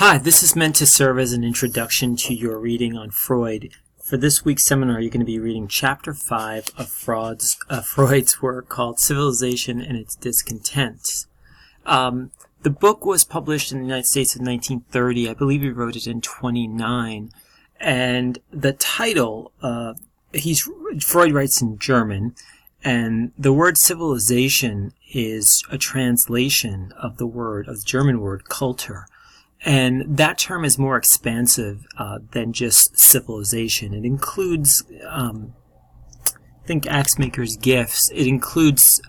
Hi, this is meant to serve as an introduction to your reading on Freud. For this week's seminar, you're going to be reading Chapter 5 of Freud's work called Civilization and Its Discontents. The book was published in the United States in 1930. I believe he wrote it in 29. And the title, Freud writes in German, and the word civilization is a translation of the German word Kultur. And that term is more expansive than just civilization. It includes, think Axemaker's gifts. It includes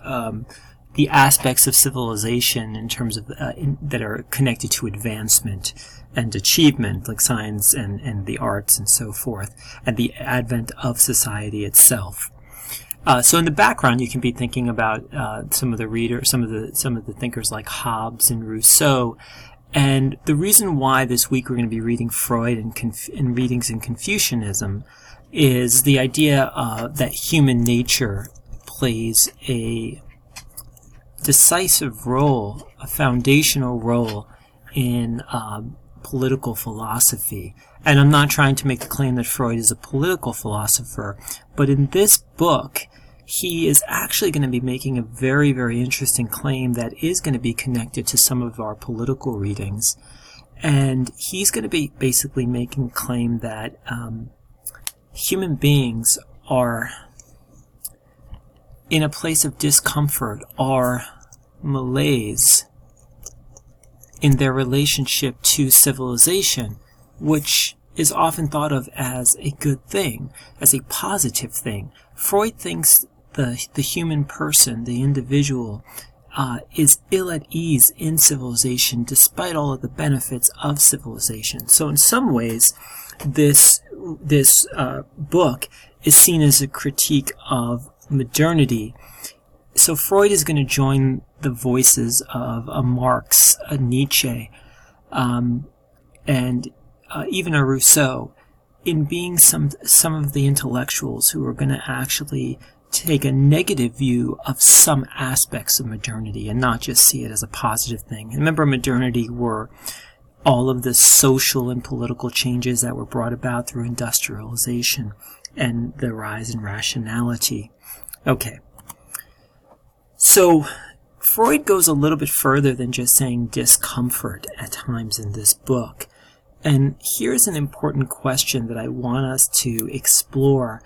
the aspects of civilization in terms of that are connected to advancement and achievement, like science and the arts and so forth, and the advent of society itself. So in the background, you can be thinking about some of the thinkers like Hobbes and Rousseau. And the reason why this week we're going to be reading Freud and readings in Confucianism is the idea that human nature plays a decisive role, a foundational role in political philosophy. And I'm not trying to make the claim that Freud is a political philosopher, but in this book, he is actually going to be making a very, very interesting claim that is going to be connected to some of our political readings. And he's going to be basically making a claim that human beings are in a place of discomfort or malaise in their relationship to civilization, which is often thought of as a good thing, as a positive thing. Freud thinks the human person, the individual, is ill at ease in civilization despite all of the benefits of civilization. So in some ways, this book is seen as a critique of modernity. So Freud is going to join the voices of a Marx, a Nietzsche, and even a Rousseau in being some of the intellectuals who are going to actually take a negative view of some aspects of modernity and not just see it as a positive thing. And remember, modernity were all of the social and political changes that were brought about through industrialization and the rise in rationality. Okay. So Freud goes a little bit further than just saying discomfort at times in this book. And here's an important question that I want us to explore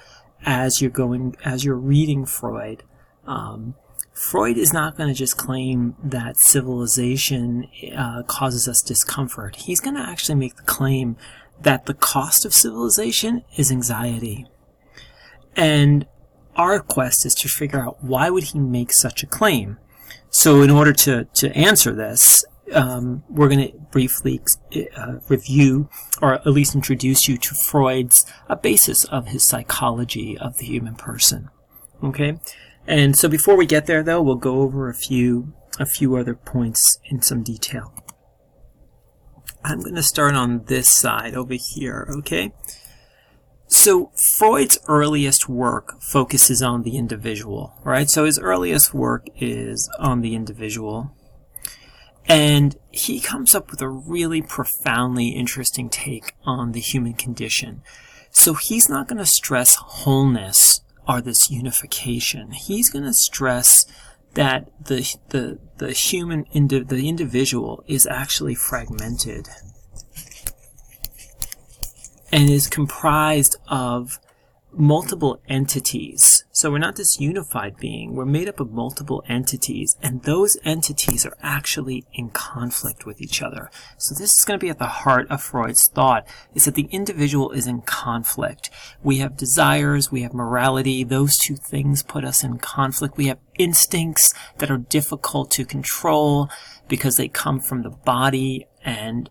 as you're reading Freud. Freud is not going to just claim that civilization causes us discomfort. He's going to actually make the claim that the cost of civilization is anxiety. And our quest is to figure out why would he make such a claim. So in order to answer this, we're going to briefly review, or at least introduce you to Freud's a basis of his psychology of the human person. Okay, and so before we get there, though, we'll go over a few other points in some detail. I'm going to start on this side over here. Okay, so Freud's earliest work focuses on the individual, right? So his earliest work is on the individual. And he comes up with a really profoundly interesting take on the human condition. So he's not going to stress wholeness or this unification. He's going to stress that the individual is actually fragmented and is comprised of multiple entities. So we're not this unified being. We're made up of multiple entities, and those entities are actually in conflict with each other. So this is going to be at the heart of Freud's thought, is that the individual is in conflict. We have desires, we have morality. Those two things put us in conflict. We have instincts that are difficult to control because they come from the body, and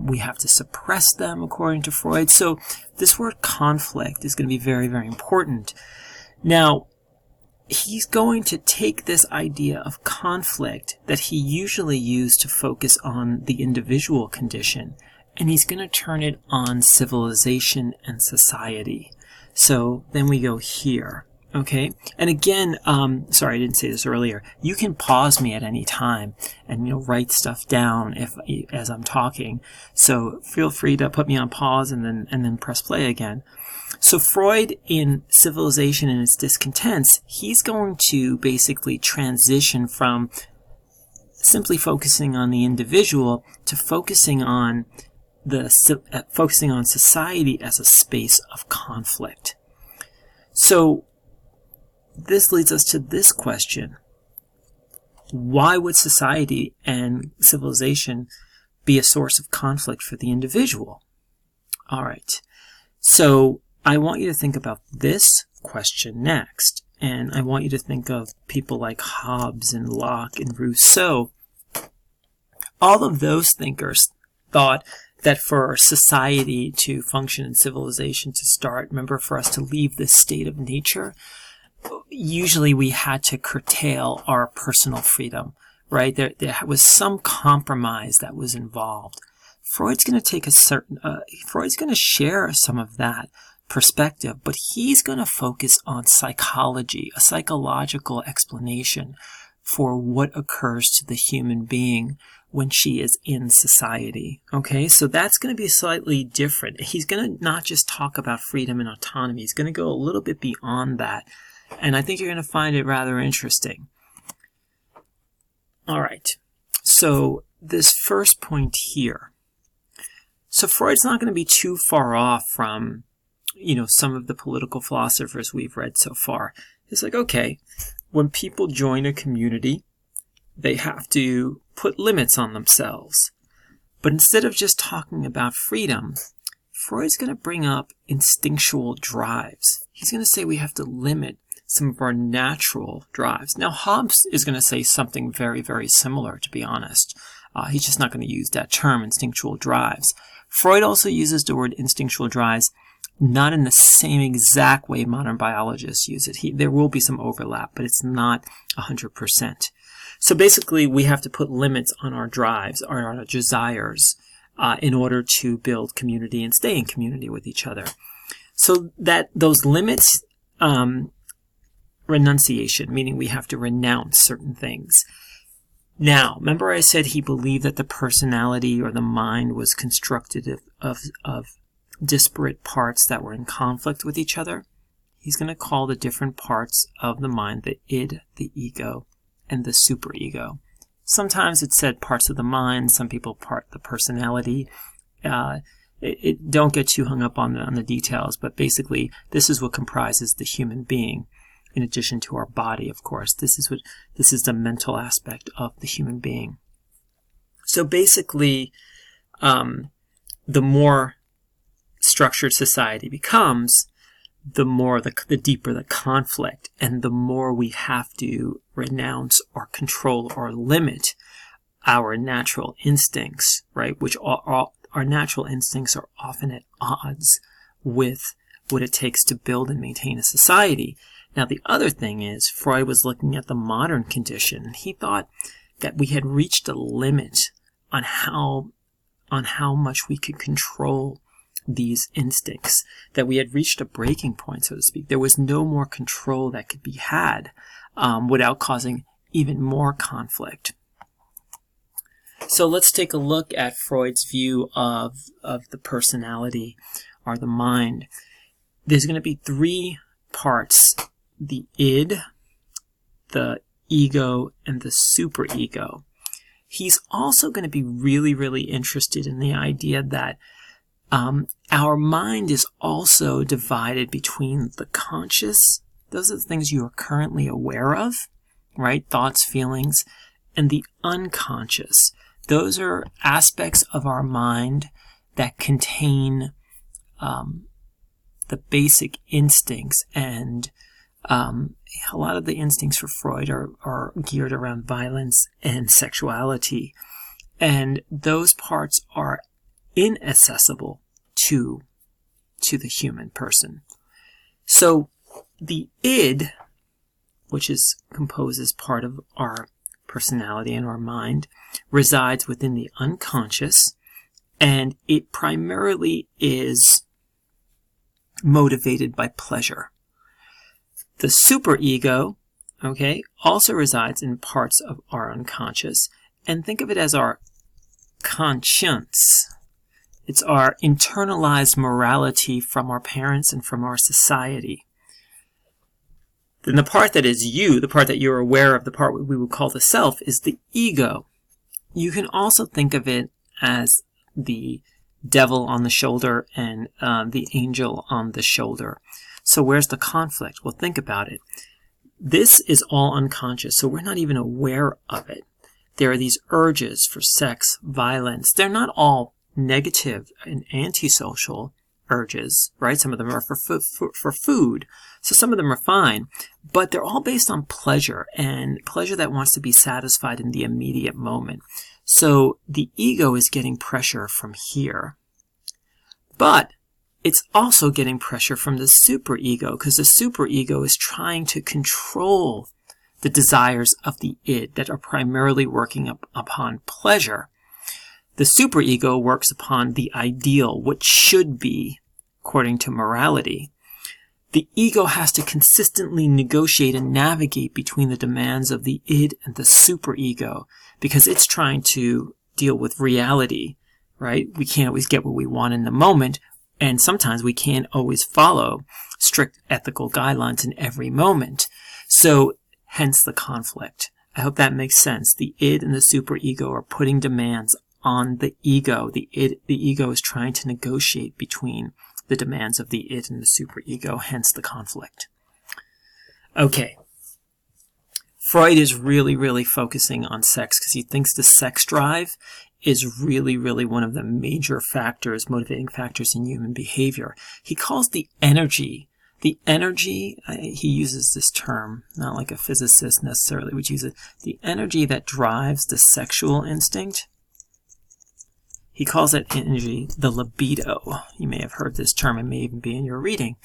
we have to suppress them, according to Freud. So this word conflict is going to be very, very important. Now, he's going to take this idea of conflict that he usually used to focus on the individual condition, and he's going to turn it on civilization and society. So then we go here. Okay, and again, sorry, I didn't say this earlier. You can pause me at any time and write stuff down as I'm talking. So feel free to put me on pause and then press play again. So Freud, in Civilization and Its Discontents, he's going to basically transition from simply focusing on the individual to focusing on society as a space of conflict. So this leads us to this question. Why would society and civilization be a source of conflict for the individual? All right. So I want you to think about this question next. And I want you to think of people like Hobbes and Locke and Rousseau. All of those thinkers thought that for society to function and civilization to start, remember, for us to leave this state of nature, usually we had to curtail our personal freedom, right? There was some compromise that was involved. Freud's going to share some of that perspective, but he's going to focus on psychology, a psychological explanation for what occurs to the human being when she is in society. Okay, so that's going to be slightly different. He's going to not just talk about freedom and autonomy. He's going to go a little bit beyond that. And I think you're going to find it rather interesting. All right. So this first point here. So Freud's not going to be too far off from, some of the political philosophers we've read so far. It's like, okay, when people join a community, they have to put limits on themselves. But instead of just talking about freedom, Freud's going to bring up instinctual drives. He's going to say we have to limit some of our natural drives. Now, Hobbes is going to say something very, very similar, to be honest. He's just not going to use that term, instinctual drives. Freud also uses the word instinctual drives, not in the same exact way modern biologists use it. There will be some overlap, but it's not 100%. So basically, we have to put limits on our drives, or our desires, in order to build community and stay in community with each other. So that those limits, renunciation, meaning we have to renounce certain things. Now, remember I said he believed that the personality or the mind was constructed of disparate parts that were in conflict with each other? He's going to call the different parts of the mind the id, the ego, and the superego. Sometimes it's said parts of the mind, some people part the personality. Don't get too hung up on the details, but basically this is what comprises the human being. In addition to our body, of course, this is the mental aspect of the human being. So basically, the more structured society becomes, the more the deeper the conflict, and the more we have to renounce or control or limit our natural instincts, right? Which our natural instincts are often at odds with what it takes to build and maintain a society. Now, the other thing is, Freud was looking at the modern condition, and he thought that we had reached a limit on how much we could control these instincts, that we had reached a breaking point, so to speak. There was no more control that could be had without causing even more conflict. So let's take a look at Freud's view of the personality or the mind. There's going to be three parts: the id, the ego, and the superego. He's also going to be really, really interested in the idea that our mind is also divided between the conscious, those are the things you are currently aware of, right? Thoughts, feelings, and the unconscious. Those are aspects of our mind that contain the basic instincts, and a lot of the instincts for Freud are geared around violence and sexuality, and those parts are inaccessible to the human person. So the id, which composes part of our personality and our mind, resides within the unconscious, and it primarily is motivated by pleasure. The superego, okay, also resides in parts of our unconscious. And think of it as our conscience. It's our internalized morality from our parents and from our society. Then the part that is you, the part that you're aware of, the part we would call the self, is the ego. You can also think of it as the devil on the shoulder and the angel on the shoulder. So where's the conflict? Well, think about it. This is all unconscious, so we're not even aware of it. There are these urges for sex, violence. They're not all negative and antisocial urges, right? Some of them are for food, so some of them are fine, but they're all based on pleasure, and pleasure that wants to be satisfied in the immediate moment. So the ego is getting pressure from here, but it's also getting pressure from the superego, because the superego is trying to control the desires of the id that are primarily working upon pleasure. The superego works upon the ideal, what should be, according to morality. The ego has to consistently negotiate and navigate between the demands of the id and the superego, because it's trying to deal with reality, right? We can't always get what we want in the moment, and sometimes we can't always follow strict ethical guidelines in every moment. So, hence the conflict. I hope that makes sense. The id and the superego are putting demands on the ego. The ego is trying to negotiate between the demands of the id and the superego, hence the conflict. Okay. Freud is really focusing on sex because he thinks the sex drive is really one of the major factors, motivating factors in human behavior. He calls the energy, he uses this term, not like a physicist necessarily would use it, the energy that drives the sexual instinct. He calls that energy the libido. You may have heard this term, it may even be in your reading,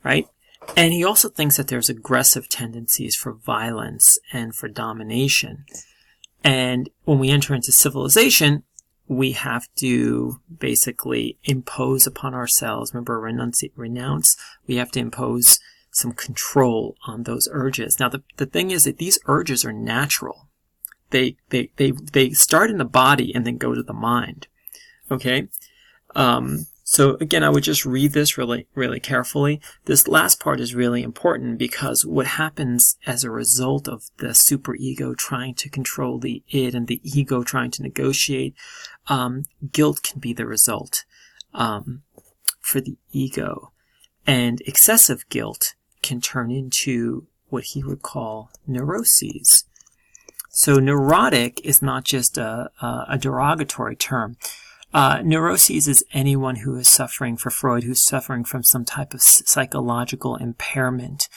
right? And he also thinks that there's aggressive tendencies for violence and for domination. And when we enter into civilization, we have to basically impose upon ourselves, remember, renounce, we have to impose some control on those urges. Now, the thing is that these urges are natural. They start in the body and then go to the mind. Okay? So again, I would just read this really carefully. This last part is really important because what happens as a result of the superego trying to control the id and the ego trying to negotiate, guilt can be the result for the ego. And excessive guilt can turn into what he would call neuroses. So neurotic is not just a derogatory term. Neuroses is anyone who is suffering, for Freud, who's suffering from some type of psychological impairment.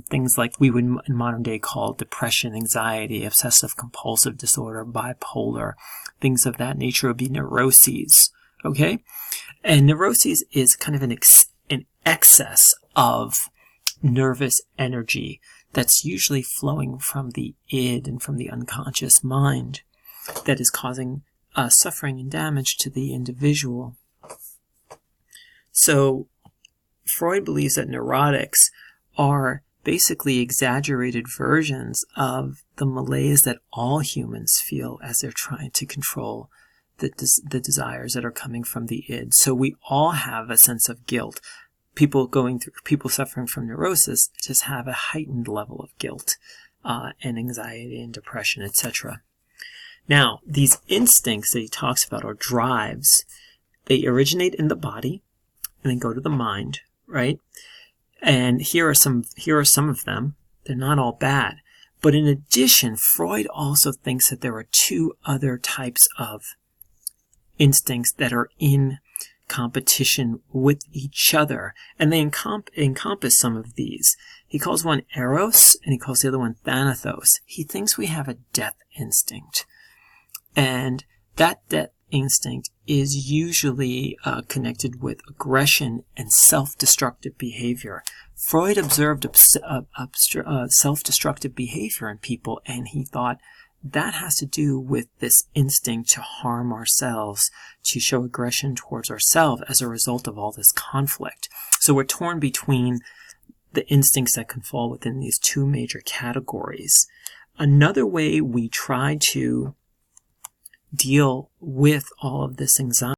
Things like we would in modern day call depression, anxiety, obsessive compulsive disorder, bipolar, things of that nature would be neuroses. Okay? And neuroses is kind of an excess of nervous energy that's usually flowing from the id and from the unconscious mind that is causing suffering and damage to the individual. So Freud believes that neurotics are basically exaggerated versions of the malaise that all humans feel as they're trying to control the desires that are coming from the id. So we all have a sense of guilt. People suffering from neurosis just have a heightened level of guilt and anxiety and depression, etc. Now, these instincts that he talks about, or drives, they originate in the body and then go to the mind, right? And here are some of them. They're not all bad. But in addition, Freud also thinks that there are two other types of instincts that are in competition with each other, and they encompass some of these. He calls one eros, and he calls the other one thanatos. He thinks we have a death instinct. And that death instinct is usually connected with aggression and self-destructive behavior. Freud observed self-destructive behavior in people, and he thought that has to do with this instinct to harm ourselves, to show aggression towards ourselves as a result of all this conflict. So we're torn between the instincts that can fall within these two major categories. Another way we try to deal with all of this anxiety